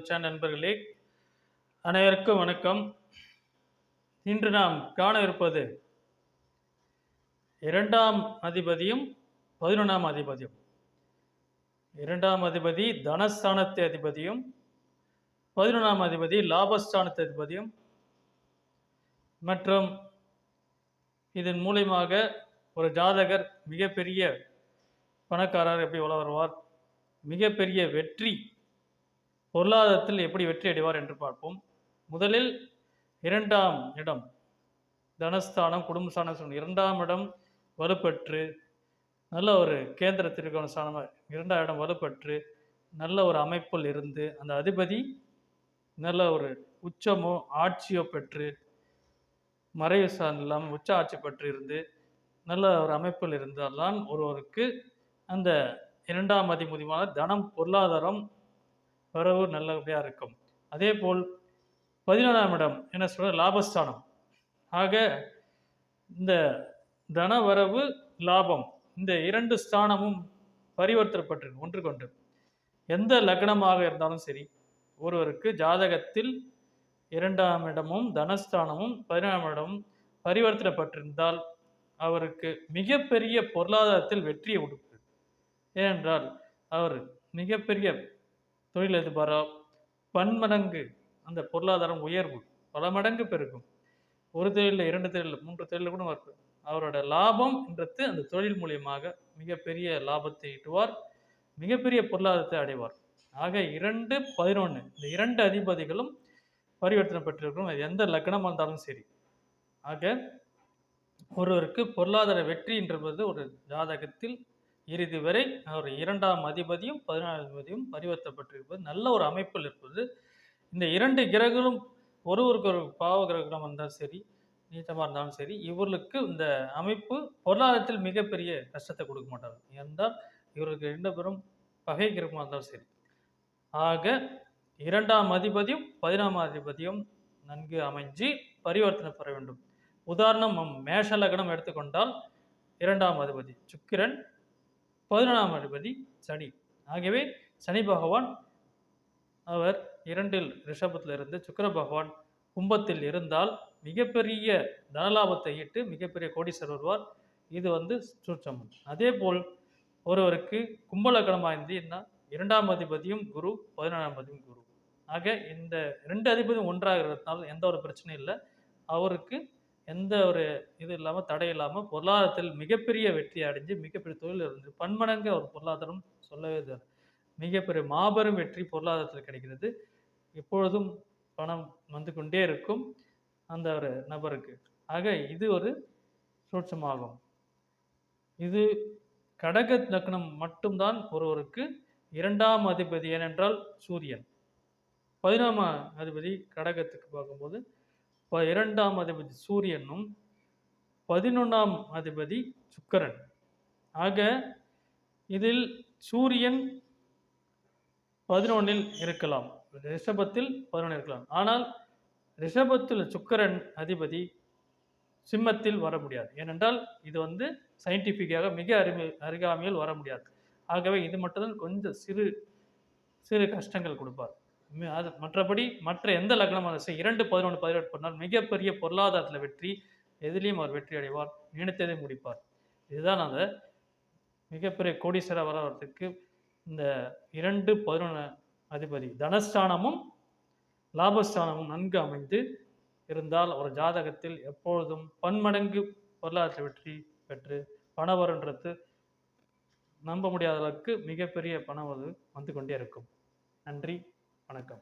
Channel நண்பர்களே, அனைவருக்கும் வணக்கம். இன்று நாம் காண இருப்பது 2ஆம் அதிபதியும் 11ஆம் அதிபதியும். 2ஆம் அதிபதி தனஸ்தானத்து அதிபதியும் 11ஆம் அதிபதி லாபஸ்தானத்து அதிபதியும் மற்றும் இதன் மூலமாக ஒரு ஜாதகர் மிகப்பெரிய பணக்காரர் எப்படி வருவார், மிகப்பெரிய வெற்றி பொருளாதாரத்தில் எப்படி வெற்றி அடைவார் என்று பார்ப்போம். முதலில் 2ஆம் இடம் தனஸ்தானம் குடும்பஸ்தானம் 2ஆம் இடம் வலுப்பெற்று நல்ல ஒரு கேந்திரத்திற்கான ஸ்தானமாக 2ஆம் இடம் வலுப்பெற்று நல்ல ஒரு அமைப்பில் இருந்து அந்த அதிபதி நல்ல ஒரு உச்சமோ ஆட்சியோ பெற்று மறைவு சார்ந்த இல்லாமல் உச்ச ஆட்சி பெற்று இருந்து நல்ல ஒரு அமைப்பில் இருந்தால்தான் ஒருவருக்கு அந்த 2ஆம் அதிபதியான தனம் பொருளாதாரம் வரவு நல்லபடியாக இருக்கும். அதே போல் 11ஆம் இடம் என்ன சொல்ற லாபஸ்தானம். ஆக இந்த தன வரவு லாபம் இந்த 2 ஸ்தானமும் பரிவர்த்தப்பட்டிருக்கு ஒன்றுக்கொன்று. எந்த லக்னமாக இருந்தாலும் சரி, ஒருவருக்கு ஜாதகத்தில் 2ஆம் இடமும் தனஸ்தானமும் 11ஆம் இடமும் பரிவர்த்தனைப்பட்டிருந்தால் அவருக்கு மிகப்பெரிய பொருளாதாரத்தில் வெற்றியை கொடுக்கும். ஏனென்றால் அவர் மிகப்பெரிய தொழிலதிபரா பன்மடங்கு அந்த பொருளாதாரம் உயர்வு பல மடங்கு பெருகும். ஒரு தொழிலில் 2 தொழில் 3 தொழில் கூட இருக்கும். அவரோட லாபம் என்றது அந்த தொழில் மூலியமாக மிகப்பெரிய லாபத்தை ஈட்டுவார், மிகப்பெரிய பொருளாதாரத்தை அடைவார். ஆக 2, 11 இந்த 2 அதிபதிகளும் பரிவர்த்தனை பெற்றிருக்கும். எந்த லக்னமாக இருந்தாலும் சரி. ஆக ஒருவருக்கு பொருளாதார வெற்றி என்பது ஒரு ஜாதகத்தில் இறுதி வரை அவர் 2ஆம் அதிபதியும் 11ஆம் அதிபதியும் பரிவர்த்தப்பட்டிருப்பது நல்ல ஒரு அமைப்பில் இருப்பது. இந்த 2 கிரகங்களும் ஒருவருக்கு ஒரு பாவ கிரகம் இருந்தாலும் சரி, நீச்சமாக இருந்தாலும் சரி, இவர்களுக்கு இந்த அமைப்பு பொருளாதாரத்தில் மிகப்பெரிய கஷ்டத்தை கொடுக்க மாட்டார்கள். என்றால் இவருக்கு 2 பேரும் பகை கிரகமாக இருந்தாலும் சரி. ஆக 2ஆம் அதிபதியும் 11ஆம் அதிபதியும் நன்கு அமைஞ்சு பரிவர்த்தனை பெற வேண்டும். உதாரணம் மேஷ லக்னம் எடுத்துக்கொண்டால் 2ஆம் அதிபதி சுக்கிரன், 11ஆம் அதிபதி சனி. ஆகவே சனி பகவான் அவர் 2இல் ரிஷபத்தில் இருந்து சுக்கிர பகவான் கும்பத்தில் இருந்தால் மிகப்பெரிய தனலாபத்தை ஈட்டு மிகப்பெரிய கோடீஸ்வரர் வருவார். இது சூட்சமம். அதே போல் ஒருவருக்கு கும்பலக்கணமாக இருந்ததுன்னா 2ஆம் அதிபதியும் குரு 11ஆம் அதிபதியும் குரு. ஆக இந்த 2 அதிபதியும் ஒன்றாக இருக்கிறதுனால எந்த ஒரு பிரச்சனையும் இல்லை. அவருக்கு எந்த ஒரு இது இல்லாமல் தடை இல்லாமல் பொருளாதாரத்தில் மிகப்பெரிய வெற்றி அடைஞ்சு மிகப்பெரிய தொழில் இருந்து பன்மடங்கு அவர் பொருளாதாரம் சொல்லவே இல்லை. மிகப்பெரிய மாபெரும் வெற்றி பொருளாதாரத்தில் கிடைக்கிறது. எப்பொழுதும் பணம் வந்து கொண்டே இருக்கும் அந்த ஒரு நபருக்கு. ஆக இது ஒரு சூட்சமாகும். இது கடக லக்னம் மட்டும்தான் ஒருவருக்கு 2ஆம் அதிபதி. ஏனென்றால் சூரியன் 11ஆம் அதிபதி கடகத்துக்கு பார்க்கும்போது 2ஆம் அதிபதி சூரியனும் 11ஆம் அதிபதி சுக்கிரன். ஆக இதில் சூரியன் 11இல் இருக்கலாம், ரிஷபத்தில் 11 இருக்கலாம். ஆனால் ரிஷபத்தில் சுக்கிரன் அதிபதி சிம்மத்தில் வர முடியாது. ஏனென்றால் இது சயின்டிஃபிக்காக மிக அருகாமையில் வர முடியாது. ஆகவே இது மட்டும்தான் கொஞ்சம் சிறு சிறு கஷ்டங்கள் கொடுப்பார். அது மற்றபடி மற்ற எந்த லக்னமாக 2, 11 18 பண்ணால் மிகப்பெரிய பொருளாதாரத்தில் வெற்றி, எதிலையும் அவர் வெற்றி அடைவார், நினைத்ததை முடிப்பார். இதுதான் அந்த மிகப்பெரிய கோடீஸ்வரர் வரவதற்கு இந்த 2, 11 அதிபதி தனஸ்தானமும் லாபஸ்தானமும் நன்கு அமைந்து இருந்தால் ஒரு ஜாதகத்தில் எப்பொழுதும் பன்மடங்கு பொருளாதார வெற்றி பெற்று பணவரன்றது நம்ப முடியாத அளவுக்கு மிகப்பெரிய பணம் வந்து கொண்டே இருக்கும். நன்றி, வணக்கம்.